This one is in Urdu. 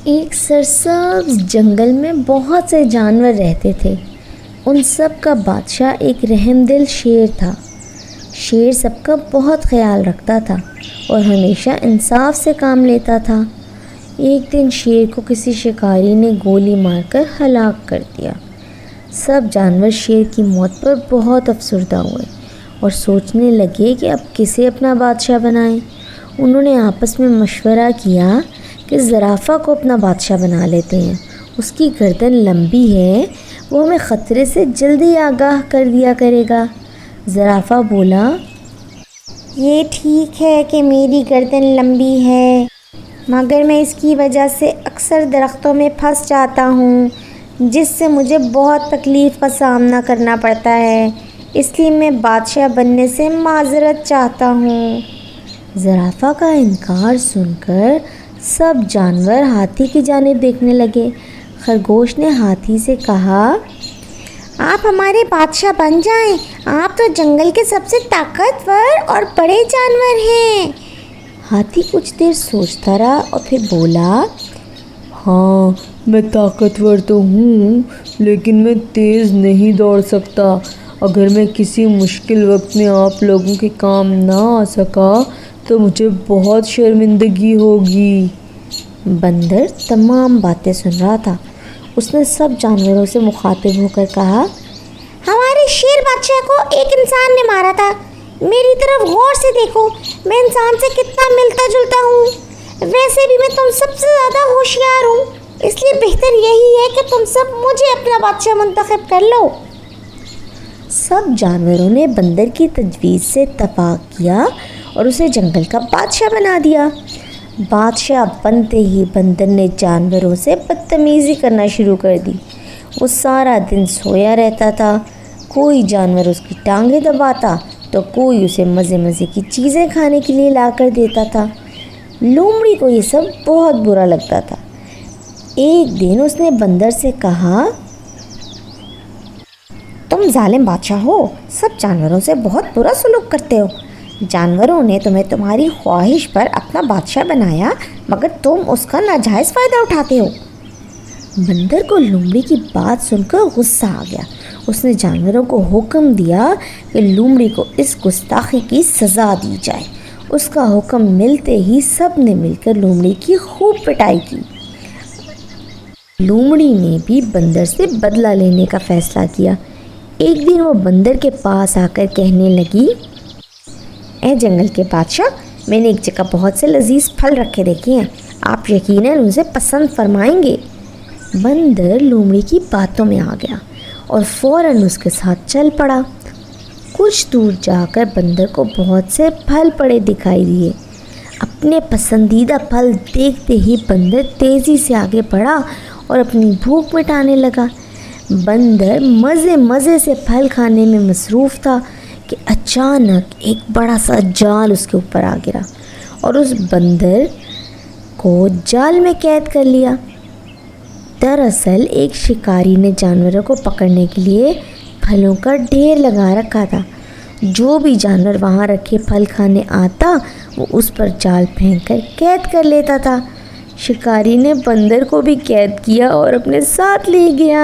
ایک سرسبز جنگل میں بہت سے جانور رہتے تھے۔ ان سب کا بادشاہ ایک رحم دل شیر تھا۔ شیر سب کا بہت خیال رکھتا تھا اور ہمیشہ انصاف سے کام لیتا تھا۔ ایک دن شیر کو کسی شکاری نے گولی مار کر ہلاک کر دیا۔ سب جانور شیر کی موت پر بہت افسردہ ہوئے اور سوچنے لگے کہ اب کسے اپنا بادشاہ بنائیں۔ انہوں نے آپس میں مشورہ کیا کہ زرافہ کو اپنا بادشاہ بنا لیتے ہیں، اس کی گردن لمبی ہے، وہ ہمیں خطرے سے جلدی آگاہ کر دیا کرے گا۔ زرافہ بولا، یہ ٹھیک ہے کہ میری گردن لمبی ہے، مگر میں اس کی وجہ سے اکثر درختوں میں پھنس جاتا ہوں، جس سے مجھے بہت تکلیف کا سامنا کرنا پڑتا ہے، اس لیے میں بادشاہ بننے سے معذرت چاہتا ہوں۔ زرافہ کا انکار سن کر سب جانور ہاتھی کی جانب دیکھنے لگے۔ خرگوش نے ہاتھی سے کہا، آپ ہمارے بادشاہ بن جائیں، آپ تو جنگل کے سب سے طاقتور اور بڑے جانور ہیں۔ ہاتھی کچھ دیر سوچتا رہا اور پھر بولا، ہاں میں طاقتور تو ہوں، لیکن میں تیز نہیں دوڑ سکتا۔ اگر میں کسی مشکل وقت میں آپ لوگوں کے کام نہ آ سکا تو مجھے بہت شرمندگی ہوگی۔ بندر تمام باتیں سن رہا تھا۔ اس نے سب جانوروں سے مخاطب ہو کر کہا، ہمارے شیر بادشاہ کو ایک انسان نے مارا تھا، میری طرف غور سے دیکھو، میں انسان سے کتنا ملتا جلتا ہوں، ویسے بھی میں تم سب سے زیادہ ہوشیار ہوں، اس لیے بہتر یہی ہے کہ تم سب مجھے اپنا بادشاہ منتخب کر لو۔ سب جانوروں نے بندر کی تجویز سے اتفاق کیا اور اسے جنگل کا بادشاہ بنا دیا۔ بادشاہ بنتے ہی بندر نے جانوروں سے بدتمیزی کرنا شروع کر دی۔ وہ سارا دن سویا رہتا تھا، کوئی جانور اس کی ٹانگیں دباتا تو کوئی اسے مزے مزے کی چیزیں کھانے کے لیے لا کر دیتا تھا۔ لومڑی کو یہ سب بہت برا لگتا تھا۔ ایک دن اس نے بندر سے کہا، تم ظالم بادشاہ ہو، سب جانوروں سے بہت برا سلوک کرتے ہو۔ جانوروں نے تمہیں تمہاری خواہش پر اپنا بادشاہ بنایا، مگر تم اس کا ناجائز فائدہ اٹھاتے ہو۔ بندر کو لومڑی کی بات سن کر غصہ آ گیا۔ اس نے جانوروں کو حکم دیا کہ لومڑی کو اس گستاخی کی سزا دی جائے۔ اس کا حکم ملتے ہی سب نے مل کر لومڑی کی خوب پٹائی کی۔ لومڑی نے بھی بندر سے بدلہ لینے کا فیصلہ کیا۔ ایک دن وہ بندر کے پاس آ کر کہنے لگی، اے جنگل کے بادشاہ، میں نے ایک جگہ بہت سے لذیذ پھل رکھے دیکھے ہیں، آپ یقیناً اسے پسند فرمائیں گے۔ بندر لومڑی کی باتوں میں آ گیا اور فوراً اس کے ساتھ چل پڑا۔ کچھ دور جا کر بندر کو بہت سے پھل پڑے دکھائی دیے۔ اپنے پسندیدہ پھل دیکھتے ہی بندر تیزی سے آگے بڑھا اور اپنی بھوک مٹانے لگا۔ بندر مزے مزے سے پھل کھانے میں مصروف تھا کہ اچانک ایک بڑا سا جال اس کے اوپر آ گرا اور اس بندر کو جال میں قید کر لیا۔ دراصل ایک شکاری نے جانوروں کو پکڑنے کے لیے پھلوں کا ڈھیر لگا رکھا تھا۔ جو بھی جانور وہاں رکھے پھل کھانے آتا وہ اس پر جال پھینک کر قید کر لیتا تھا۔ شکاری نے بندر کو بھی قید کیا اور اپنے ساتھ لے گیا۔